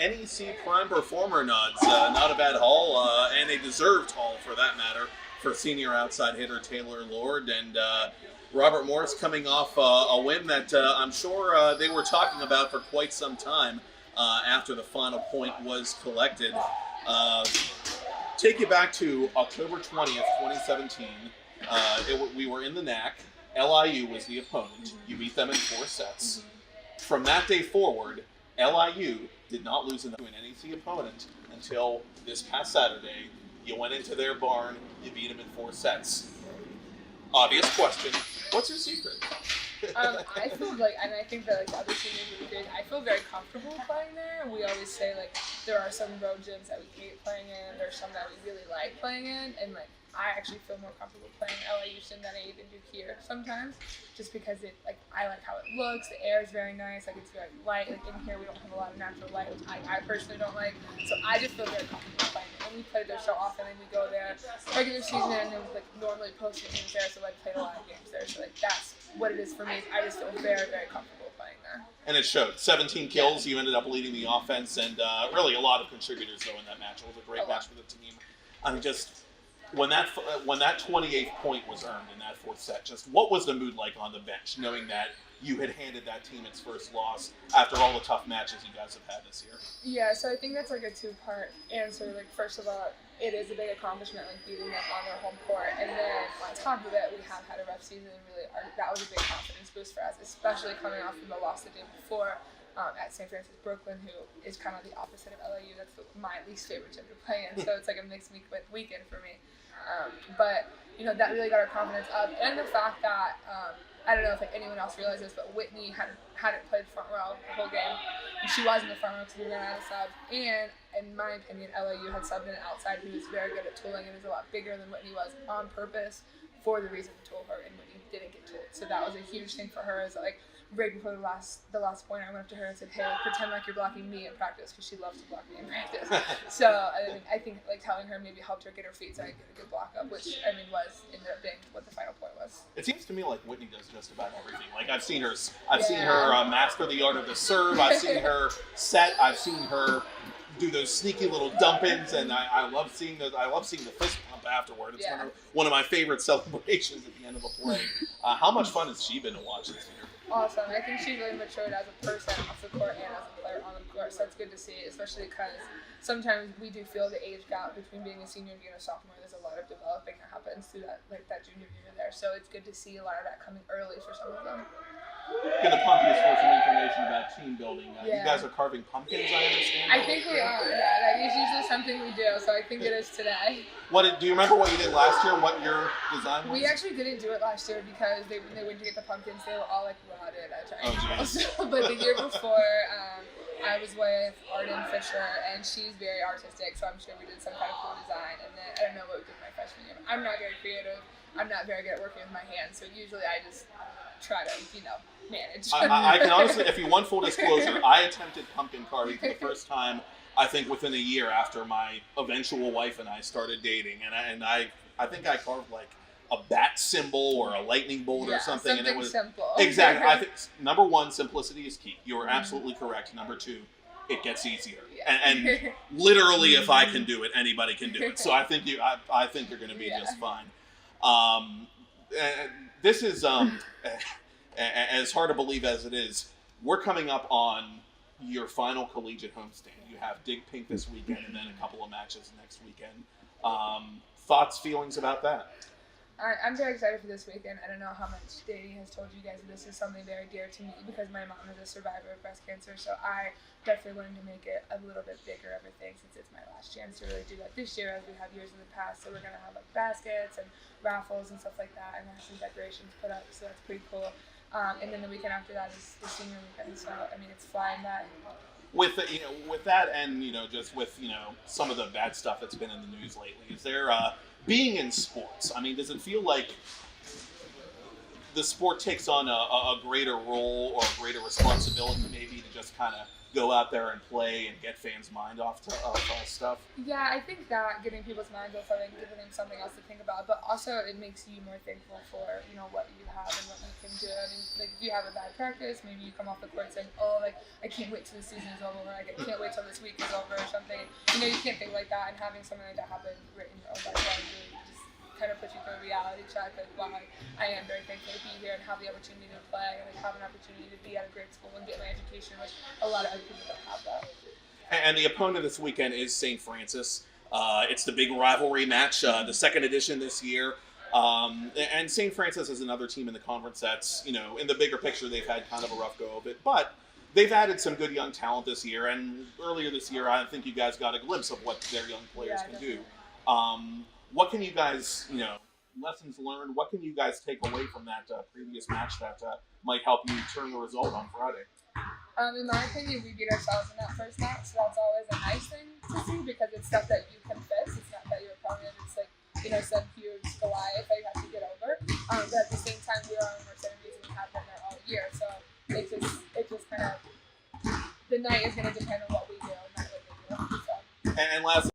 NEC Prime Performer nods. Not a bad haul, and a deserved haul for that matter, for senior outside hitter Taylor Lord and Robert Morris coming off a win that I'm sure they were talking about for quite some time after the final point was collected. Take you back to October 20th, 2017. We were in the NAC. LIU was the opponent. You beat them in 4 sets. From that day forward, LIU did not lose to an NEC opponent until this past Saturday. You went into their barn, you beat them in 4 sets. Obvious question, what's your secret? I feel like, and I think that like the other seniors really did, I feel very comfortable playing there. We always say like there are some road gyms that we hate playing in, there's some that we really like playing in, and like I actually feel more comfortable playing LIU than I even do here sometimes, just because I like how it looks, the air is very nice, like it's very light, like in here we don't have a lot of natural light, which I personally don't like, so I just feel very comfortable playing it. And we play there so often, and we go there regular season, and it was like normally postseason games there, so like played a lot of games there, so like that's what it is for me. I just feel very, very comfortable playing there. And it showed. 17 kills, you ended up leading the offense, and really a lot of contributors though in that match. It was a great match for the team. I mean, just when that 28th point was earned in that 4th set, just what was the mood like on the bench, knowing that you had handed that team its first loss after all the tough matches you guys have had this year? Yeah, so I think that's like a 2-part answer. Like, first of all, it is a big accomplishment, like beating them on their home court, and then on top of it, we have had a rough season, and really that was a big confidence boost for us, especially coming off from the loss the day before at St. Francis Brooklyn, who is kind of the opposite of LIU. That's my least favorite gym to play in, so it's like a mixed weekend for me. But you know, that really got our confidence up, and the fact that I don't know if like anyone else realized this, but Whitney hadn't played front row the whole game, and she was in the front row because we ran out of subs. And in my opinion, LIU had subbed in an outside who was very good at tooling and is a lot bigger than Whitney was on purpose for the reason to tool her, and Whitney didn't get tooled. So that was a huge thing for her. Is like right before the last point, I went up to her and said, "Hey, pretend like you're blocking me in practice," because she loves to block me in practice. So I think like telling her maybe helped her get her feet so I could get a good block up, which I mean ended up being what the final point was. It seems to me like Whitney does just about everything. Like I've seen her master the art of the serve. I've seen her set. I've seen her do those sneaky little dump-ins, and I love seeing those. I love seeing the fist pump afterward. It's one of my favorite celebrations at the end of a play. How much fun has she been to watch this year? Awesome. I think she's really matured as a person off the court and as a player on the court, so that's good to see, especially because sometimes we do feel the age gap between being a senior and being a sophomore. There's a lot of developing that happens through that junior year there, so it's good to see a lot of that coming early for some of them. Going to pump you for some information about team building. You guys are carving pumpkins, I understand? I think we are, yeah. That is usually something we do, so I think it is today. Do you remember what you did last year, what your design was? We actually didn't do it last year because when they went to get the pumpkins, they were all like rotted at times. But the year before, I was with Arden Fisher, and she's very artistic, so I'm sure we did some kind of cool design. And then I don't know what we did my freshman year. I'm not very creative. I'm not very good at working with my hands, so usually I just try to, manage. I can honestly, if you want full disclosure, I attempted pumpkin carving for the first time, I think within a year after my eventual wife and I started dating, and I think I carved like a bat symbol or a lightning bolt or something, and it was simple. Exactly. I think number 1, simplicity is key. You are absolutely correct. Number 2, it gets easier, and literally, if I can do it, anybody can do it. So I think you're going to be just fine. This is as hard to believe as it is. We're coming up on your final collegiate homestand. You have Dig Pink this weekend, and then a couple of matches next weekend. Thoughts, feelings about that? I'm very excited for this weekend. I don't know how much Daddy has told you guys, but this is something very dear to me because my mom is a survivor of breast cancer, so I definitely wanted to make it a little bit bigger of a thing since it's my last chance to really do that this year as we have years in the past. So we're going to have like baskets and raffles and stuff like that, and have some decorations put up, so that's pretty cool. And then the weekend after that is the senior weekend, so I mean it's flying by. With that, and just with some of the bad stuff that's been in the news lately, is there being in sports? I mean, does it feel like the sport takes on a greater role or a greater responsibility, maybe, to just kind of go out there and play and get fans' mind off stuff? Yeah, I think that getting people's minds off of it and giving them something else to think about, but also it makes you more thankful for what you have and what you can do. I mean, like if you have a bad practice, maybe you come off the court saying, oh, like, I can't wait till the season is over, or I can't wait till this week is over or something. You know, you can't think like that, and having something like that happen right in your own backyard really just kind of puts you through a reality check of, wow, I am very thankful to be here and have the opportunity to play and have an opportunity to be at a great school and get my education, which a lot of other people don't have that. And the opponent this weekend is St. Francis. It's the big rivalry match, the second edition this year. And St. Francis is another team in the conference that's, you know, in the bigger picture, they've had kind of a rough go of it. But they've added some good young talent this year. And earlier this year, I think you guys got a glimpse of what their young players can do. What can you guys, you know, lessons learned, what can you guys take away from that previous match that might help you turn the result on Friday? In my opinion, we beat ourselves in that first match, so that's always a nice thing to see because it's stuff that you can fix. It's not that your opponent is like, you know, some huge Goliath that you have to get over. But at the same time, we are on Mercedes and we have been there all year, so it just kind of, the night is going to depend on what we do, not what they do. So. And last.